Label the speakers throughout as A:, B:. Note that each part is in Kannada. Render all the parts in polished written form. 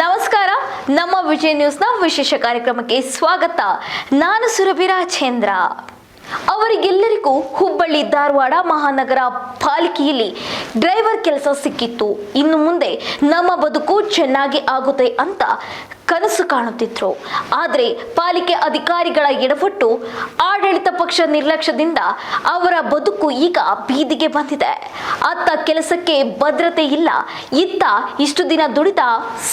A: ನಮಸ್ಕಾರ. ನಮ್ಮ ವಿಜಯ ನ್ಯೂಸ್ನ ವಿಶೇಷ ಕಾರ್ಯಕ್ರಮಕ್ಕೆ ಸ್ವಾಗತ. ನಾನು ಸುರಭಿ ರಾಜೇಂದ್ರ. ಅವರಿಗೆಲ್ಲರಿಗೂ ಹುಬ್ಬಳ್ಳಿ ಧಾರವಾಡ ಮಹಾನಗರ ಪಾಲಿಕೆಯಲ್ಲಿ ಡ್ರೈವರ್ ಕೆಲಸ ಸಿಕ್ಕಿತ್ತು. ಇನ್ನು ಮುಂದೆ ನಮ್ಮ ಬದುಕು ಚೆನ್ನಾಗಿ ಆಗುತ್ತೆ ಅಂತ ಕನಸು ಕಾಣುತ್ತಿದ್ರು. ಆದರೆ ಪಾಲಿಕೆ ಅಧಿಕಾರಿಗಳ ಎಡವಟ್ಟು, ಆಡಳಿತ ಪಕ್ಷ ನಿರ್ಲಕ್ಷ್ಯದಿಂದ ಅವರ ಬದುಕು ಈಗ ಬೀದಿಗೆ ಬಂದಿದೆ. ಅತ್ತ ಕೆಲಸಕ್ಕೆ ಭದ್ರತೆ ಇಲ್ಲ, ಇತ್ತ ಇಷ್ಟು ದಿನ ದುಡಿದ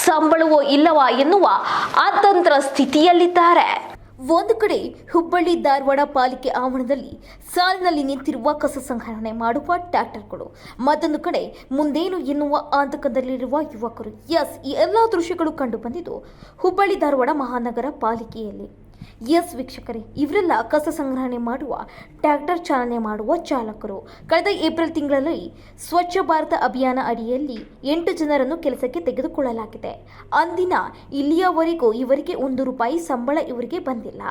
A: ಸಂಬಳವೋ ಇಲ್ಲವಾ ಎನ್ನುವ ಅತಂತ್ರ ಸ್ಥಿತಿಯಲ್ಲಿದ್ದಾರೆ. ಒಂದು ಕಡೆ ಹುಬ್ಬಳ್ಳಿ ಧಾರವಾಡ ಪಾಲಿಕೆ ಆವರಣದಲ್ಲಿ ಸಾಲಿನಲ್ಲಿ ನಿಂತಿರುವ ಕಸ ಸಂಗ್ರಹಣೆ ಮಾಡುವ ಟ್ರ್ಯಾಕ್ಟರ್ಗಳು, ಮತ್ತೊಂದು ಕಡೆ ಮುಂದೇನು ಎನ್ನುವ ಆತಂಕದಲ್ಲಿರುವ ಯುವಕರು. ಈ ಎಲ್ಲ ದೃಶ್ಯಗಳು ಕಂಡು ಬಂದಿದ್ದು ಹುಬ್ಬಳ್ಳಿ ಧಾರವಾಡ ಮಹಾನಗರ ಪಾಲಿಕೆಯಲ್ಲಿ. ವೀಕ್ಷಕರೇ, ಇವರೆಲ್ಲ ಕಸ ಸಂಗ್ರಹಣೆ ಮಾಡುವ ಟ್ರ್ಯಾಕ್ಟರ್ ಚಾಲನೆ ಮಾಡುವ ಚಾಲಕರು. ಕಳೆದ ಏಪ್ರಿಲ್ ತಿಂಗಳಲ್ಲಿ ಸ್ವಚ್ಛ ಭಾರತ ಅಭಿಯಾನ ಅಡಿಯಲ್ಲಿ 8 ಜನರನ್ನು ಕೆಲಸಕ್ಕೆ ತೆಗೆದುಕೊಳ್ಳಲಾಗಿದೆ. ಅಂದಿನ ಇಲ್ಲಿಯವರೆಗೂ ಇವರಿಗೆ ₹1 ಸಂಬಳ ಇವರಿಗೆ ಬಂದಿಲ್ಲ.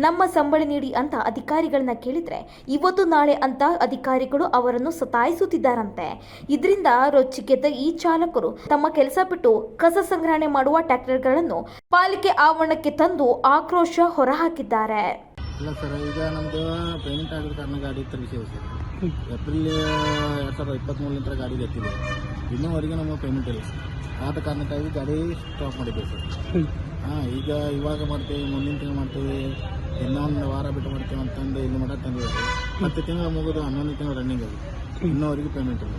A: ನಮ್ಮ ಸಂಬಳ ನೀಡಿ ಅಂತ ಅಧಿಕಾರಿಗಳನ್ನ ಕೇಳಿದ್ರೆ ಇವತ್ತು ನಾಳೆ ಅಂತ ಅಧಿಕಾರಿಗಳು ಅವರನ್ನು ಸತಾಯಿಸುತ್ತಿದ್ದಾರಂತೆ. ಇದರಿಂದ ರೊಚ್ಚಿಗೆದ್ದ ಈ ಚಾಲಕರು ತಮ್ಮ ಕೆಲಸ ಬಿಟ್ಟು ಕಸ ಸಂಗ್ರಹಣೆ ಮಾಡುವ ಟ್ರ್ಯಾಕ್ಟರ್ಗಳನ್ನು ಪಾಲಿಕೆ ಆವರಣಕ್ಕೆ ತಂದು ಆಕ್ರೋಶ ಹೊರಹಾಕಿದ್ದಾರೆ.
B: ಇಲ್ಲ ಸರ್, ಈಗ ನಮ್ಮದು ಪೇಮೆಂಟ್ ಆಗಿರೋ ಕಾರಣ ಗಾಡಿ ತರಿಸಿದೆ ಸರ್. ಏಪ್ರಿಲ್ 2023 ಗಾಡಿ ಎತ್ತಿದೆ. ಇನ್ನೂವರೆಗೆ ನಮಗೆ ಪೇಮೆಂಟ್ ಇಲ್ಲ ಸರ್. ಆದ ಕಾರಣಕ್ಕಾಗಿ ಗಾಡಿ ಸ್ಟಾಪ್ ಮಾಡಿದ್ದೇವೆ ಸರ್. ಇವಾಗ ಮಾಡ್ತೀವಿ, ಮುಂದಿನ ತಿಂಗಳು ಮಾಡ್ತೀವಿ, ಇನ್ನೊಂದು ವಾರ ಬಿಟ್ಟು ಮಾಡ್ತೀವಿ ಅಂತಂದು ಇಲ್ಲಿ ಮಟ್ಟ ತಂದಿದೆ. 10 ತಿಂಗಳು ಮುಗಿದು 11 ತಿಂಗಳು ರನ್ನಿಂಗ್ ಆಗಿದೆ. ಇನ್ನೂವರೆಗೆ ಪೇಮೆಂಟ್ ಇಲ್ಲ.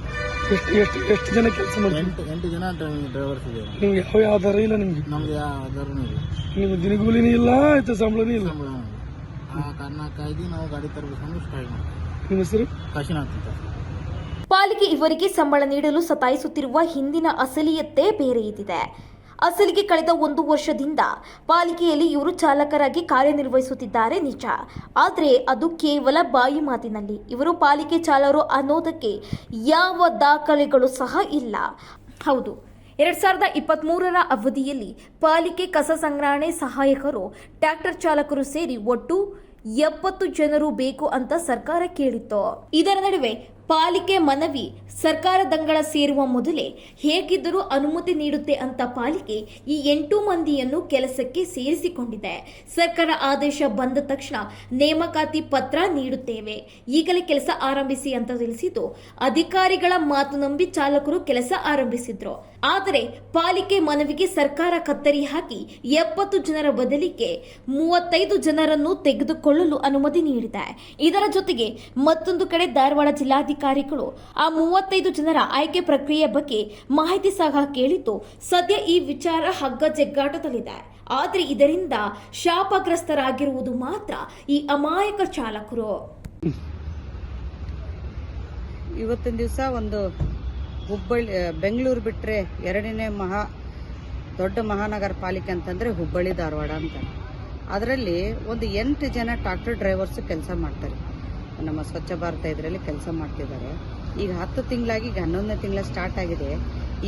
C: ಎಷ್ಟು ಜನ ಕೆಲಸ ಮಾಡಿ?
B: 8 ಜನ ಡ್ರೈವರ್ಸ್ ಇದೆ.
C: ನಿಮ್ಗೆ ಯಾವ ಆಧಾರ ಇಲ್ಲ?
B: ನಮ್ಗೆ ಯಾವ ಆಧಾರನೂ ಇಲ್ಲ.
C: ನಿಮ್ಗೆ ದಿನಗೂಲಿನೂ ಇಲ್ಲ, ಸಂಬಳನೂ ಇಲ್ಲ.
B: ಆ ಕಾರಣಕ್ಕಾಗಿ ನಾವು ಗಾಡಿ ತರಬೇಕಂದ್ರೆ ಸ್ಟಾರ್ಟ್ ಮಾಡ್ತೀವಿ.
C: ನಿಮ್ಮ ಹೆಸರು?
B: ಕಾಶಿನಾಥ್ ಅಂತ.
A: ಪಾಲಿಕೆ ಇವರಿಗೆ ಸಂಬಳ ನೀಡಲು ಸತಾಯಿಸುತ್ತಿರುವ ಹಿಂದಿನ ಅಸಲಿಯತ್ತೇ ಬೇರೆ ಇದಿದೆ. ಅಸಲಿಗೆ ಕಳೆದ 1 ವರ್ಷದಿಂದ ಪಾಲಿಕೆಯಲ್ಲಿ ಇವರು ಚಾಲಕರಾಗಿ ಕಾರ್ಯನಿರ್ವಹಿಸುತ್ತಿದ್ದಾರೆ ನಿಜ. ಆದರೆ ಅದು ಕೇವಲ ಬಾಯಿ ಮಾತಿನಲ್ಲಿ. ಇವರು ಪಾಲಿಕೆ ಚಾಲಕರು ಅನ್ನೋದಕ್ಕೆ ಯಾವ ದಾಖಲೆಗಳು ಸಹ ಇಲ್ಲ. ಹೌದು, 2023ರ ಅವಧಿಯಲ್ಲಿ ಪಾಲಿಕೆ ಕಸ ಸಂಗ್ರಹಣೆ ಸಹಾಯಕರು, ಟ್ರ್ಯಾಕ್ಟರ್ ಚಾಲಕರು ಸೇರಿ ಒಟ್ಟು 70 ಜನರು ಬೇಕು ಅಂತ ಸರ್ಕಾರ ಕೇಳಿತ್ತು. ಇದರ ನಡುವೆ ಪಾಲಿಕೆ ಮನವಿ ಸರ್ಕಾರದಂಗಳ ಸೇರುವ ಮೊದಲೇ ಹೇಗಿದ್ದರೂ ಅನುಮತಿ ನೀಡುತ್ತೆ ಅಂತ ಪಾಲಿಕೆ ಈ 8 ಮಂದಿಯನ್ನು ಕೆಲಸಕ್ಕೆ ಸೇರಿಸಿಕೊಂಡಿದೆ. ಸರ್ಕಾರ ಆದೇಶ ಬಂದ ತಕ್ಷಣ ನೇಮಕಾತಿ ಪತ್ರ ನೀಡುತ್ತೇವೆ, ಈಗಲೇ ಕೆಲಸ ಆರಂಭಿಸಿ ಅಂತ ತಿಳಿಸಿದ್ದು ಅಧಿಕಾರಿಗಳ ಮಾತು ನಂಬಿ ಚಾಲಕರು ಕೆಲಸ ಆರಂಭಿಸಿದ್ರು. ಆದರೆ ಪಾಲಿಕೆ ಮನವಿಗೆ ಸರ್ಕಾರ ಕತ್ತರಿ ಹಾಕಿ 70 ಜನರ ಬದಲಿಗೆ 35 ಜನರನ್ನು ತೆಗೆದುಕೊಳ್ಳಲು ಅನುಮತಿ ನೀಡಿದೆ. ಇದರ ಜೊತೆಗೆ ಮತ್ತೊಂದು ಕಡೆ ಧಾರವಾಡ ಜಿಲ್ಲಾಧಿಕಾರಿಗಳು ಆ 35 ಜನರ ಆಯ್ಕೆ ಪ್ರಕ್ರಿಯೆ ಬಗ್ಗೆ ಮಾಹಿತಿ ಸಹ ಕೇಳಿದ್ದು ಸದ್ಯ ಈ ವಿಚಾರ ಹಗ್ಗ ಜಗ್ಗಾಟದಲ್ಲಿದೆ. ಆದರೆ ಇದರಿಂದ ಶಾಪಗ್ರಸ್ತರಾಗಿರುವುದು ಮಾತ್ರ ಈ ಅಮಾಯಕ ಚಾಲಕರು.
D: ಇವತ್ತಿನ ದಿವಸ ಒಂದು ಬೆಂಗಳೂರು ಬಿಟ್ಟರೆ ಎರಡನೇ ದೊಡ್ಡ ಮಹಾನಗರ ಪಾಲಿಕೆ ಅಂತಂದರೆ ಹುಬ್ಬಳ್ಳಿ ಧಾರವಾಡ ಅಂತ. ಅದರಲ್ಲಿ ಒಂದು 8 ಜನ ಟ್ರಾಕ್ಟರ್ ಡ್ರೈವರ್ಸ್ ಕೆಲಸ ಮಾಡ್ತಾರೆ. ನಮ್ಮ ಸ್ವಚ್ಛ ಭಾರತ ಇದರಲ್ಲಿ ಕೆಲಸ ಮಾಡ್ತಿದ್ದಾರೆ. ಈಗ 10 ತಿಂಗಳಾಗಿ, ಈಗ 11ನೇ ತಿಂಗಳ ಸ್ಟಾರ್ಟ್ ಆಗಿದೆ.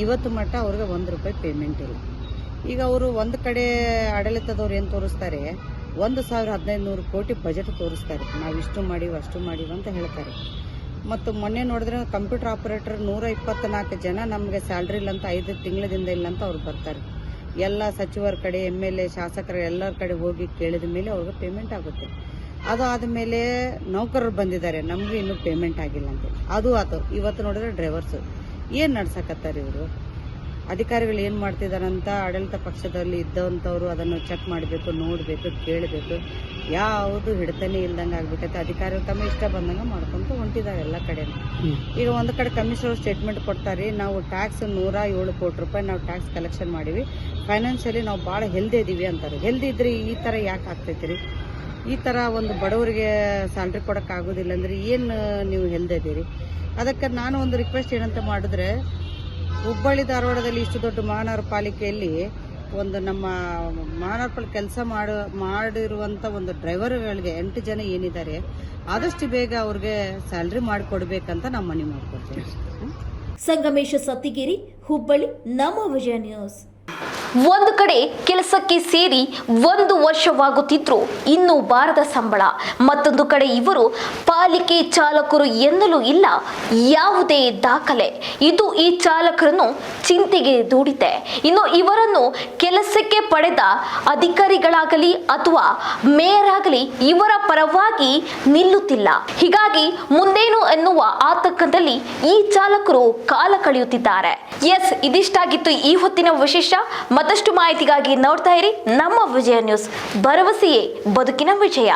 D: ಇವತ್ತು ಮಟ್ಟ ಅವ್ರಿಗೆ ₹1 ಪೇಮೆಂಟ್ ಇಲ್ಲ. ಈಗ ಅವರು ಒಂದು ಕಡೆ ಆಡಳಿತದವ್ರು ಏನು ತೋರಿಸ್ತಾರೆ, 1,1500 ಕೋಟಿ ಬಜೆಟ್ ತೋರಿಸ್ತಾರೆ. ನಾವು ಇಷ್ಟು ಮಾಡಿವಿ ಅಷ್ಟು ಮಾಡಿವಿ ಅಂತ ಹೇಳ್ತಾರೆ. ಮತ್ತು ಮೊನ್ನೆ ನೋಡಿದ್ರೆ ಕಂಪ್ಯೂಟರ್ ಆಪರೇಟರ್ 124 ಜನ ನಮಗೆ ಸ್ಯಾಲ್ರಿ ಇಲ್ಲ ಅಂತ 5 ತಿಂಗಳದಿಂದ ಇಲ್ಲ ಅಂತ ಅವ್ರು ಬರ್ತಾರೆ. ಎಲ್ಲ ಸಚಿವರ ಕಡೆ, MLA, ಶಾಸಕರ ಎಲ್ಲರ ಕಡೆ ಹೋಗಿ ಕೇಳಿದ ಮೇಲೆ ಅವ್ರಿಗೆ ಪೇಮೆಂಟ್ ಆಗುತ್ತೆ. ಅದು ಆದಮೇಲೆ ನೌಕರರು ಬಂದಿದ್ದಾರೆ, ನಮಗೂ ಇನ್ನೂ ಪೇಮೆಂಟ್ ಆಗಿಲ್ಲ ಅಂತ. ಅದು ಆಯ್ತು. ಇವತ್ತು ನೋಡಿದ್ರೆ ಡ್ರೈವರ್ಸು ಏನು ನಡ್ಸಕತ್ತಾರೆ ಇವರು. ಅಧಿಕಾರಿಗಳು ಏನು ಮಾಡ್ತಿದ್ದಾರಂತ ಆಡಳಿತ ಪಕ್ಷದಲ್ಲಿ ಇದ್ದಂಥವ್ರು ಅದನ್ನು ಚೆಕ್ ಮಾಡಬೇಕು, ನೋಡಬೇಕು, ಕೇಳಬೇಕು. ಯಾವುದು ಹಿಡ್ತಾನೆ ಇಲ್ದಂಗೆ ಆಗ್ಬಿಟ್ಟೈತೆ. ಅಧಿಕಾರಿಗಳು ತಮ್ಮ ಇಷ್ಟ ಬಂದಂಗೆ ಮಾಡ್ಕೊಂತ ಹೊಂಟಿದ್ದಾರೆ ಎಲ್ಲ ಕಡೆ. ಈಗ ಒಂದು ಕಡೆ ಕಮಿಷನರ್ ಸ್ಟೇಟ್ಮೆಂಟ್ ಕೊಡ್ತಾರೆ, ನಾವು ಟ್ಯಾಕ್ಸ್ ₹107 ಕೋಟಿ ನಾವು ಟ್ಯಾಕ್ಸ್ ಕಲೆಕ್ಷನ್ ಮಾಡಿವಿ, ಫೈನಾನ್ಷಿಯಲಿ ನಾವು ಭಾಳ ಹೆಲ್ದಿ ಇದ್ದೀವಿ ಅಂತಾರೆ. ಹೆಲ್ದಿ ಇದ್ರೆ ಈ ಥರ ಯಾಕೆ ಆಗ್ತೈತಿ ರೀ? ಈ ಥರ ಒಂದು ಬಡವರಿಗೆ ಸ್ಯಾಲ್ರಿ ಕೊಡೋಕ್ಕಾಗೋದಿಲ್ಲ ಅಂದರೆ ಏನು ನೀವು ಹೆಲ್ದಿ ಇದ್ದೀರಿ? ಅದಕ್ಕೆ ನಾನು ಒಂದು ರಿಕ್ವೆಸ್ಟ್ ಏನಂತ ಮಾಡಿದ್ರೆ, ಹುಬ್ಬಳ್ಳಿ ಧಾರವಾಡದಲ್ಲಿ ಇಷ್ಟು ದೊಡ್ಡ ಮಹಾನಗರ ಪಾಲಿಕೆಯಲ್ಲಿ ಒಂದು ನಮ್ಮ ಮಹಾನಗರ ಪಾಲಿಕೆ ಕೆಲಸ ಮಾಡಿರುವಂಥ ಒಂದು ಡ್ರೈವರ್ಗಳಿಗೆ 8 ಜನ ಏನಿದ್ದಾರೆ, ಆದಷ್ಟು ಬೇಗ ಅವ್ರಿಗೆ ಸ್ಯಾಲ್ರಿ ಮಾಡಿಕೊಡ್ಬೇಕಂತ ನಾವು ಮನವಿ ಮಾಡ್ಕೊಡ್ತೇವೆ.
A: ಸಂಗಮೇಶ ಸತ್ತಿಗೇರಿ, ಹುಬ್ಬಳ್ಳಿ, ನಮ್ಮ ವಿಜಯ ನ್ಯೂಸ್. ಒಂದು ಕಡೆ ಕೆಲಸಕ್ಕೆ ಸೇರಿ 1 ವರ್ಷವಾಗುತ್ತಿದ್ರು ಇನ್ನೂ ಬಾರದ ಸಂಬಳ, ಮತ್ತೊಂದು ಕಡೆ ಇವರು ಪಾಲಿಕೆ ಚಾಲಕರು ಎನ್ನಲು ಇಲ್ಲ ಯಾವುದೇ ದಾಖಲೆ. ಇದು ಈ ಚಾಲಕರನ್ನು ಚಿಂತೆಗೆ ದೂಡಿದೆ. ಇನ್ನು ಇವರನ್ನು ಕೆಲಸಕ್ಕೆ ಪಡೆದ ಅಧಿಕಾರಿಗಳಾಗಲಿ ಅಥವಾ ಮೇಯರ್ ಆಗಲಿ ಇವರ ಪರವಾಗಿ ನಿಲ್ಲುತ್ತಿಲ್ಲ. ಹೀಗಾಗಿ ಮುಂದೇನು ಎನ್ನುವ ಆತಂಕದಲ್ಲಿ ಈ ಚಾಲಕರು ಕಾಲ ಕಳೆಯುತ್ತಿದ್ದಾರೆ. ಎಸ್, ಇದಿಷ್ಟಾಗಿತ್ತು ಈ ಹೊತ್ತಿನ ವಿಶೇಷ. ಮತ್ತಷ್ಟು ಮಾಹಿತಿಗಾಗಿ ನೋಡ್ತಾ ಇರಿ ನಮ್ಮ ವಿಜಯ ನ್ಯೂಸ್. ಭರವಸೆಯೇ ಬದುಕಿನ ವಿಜಯ.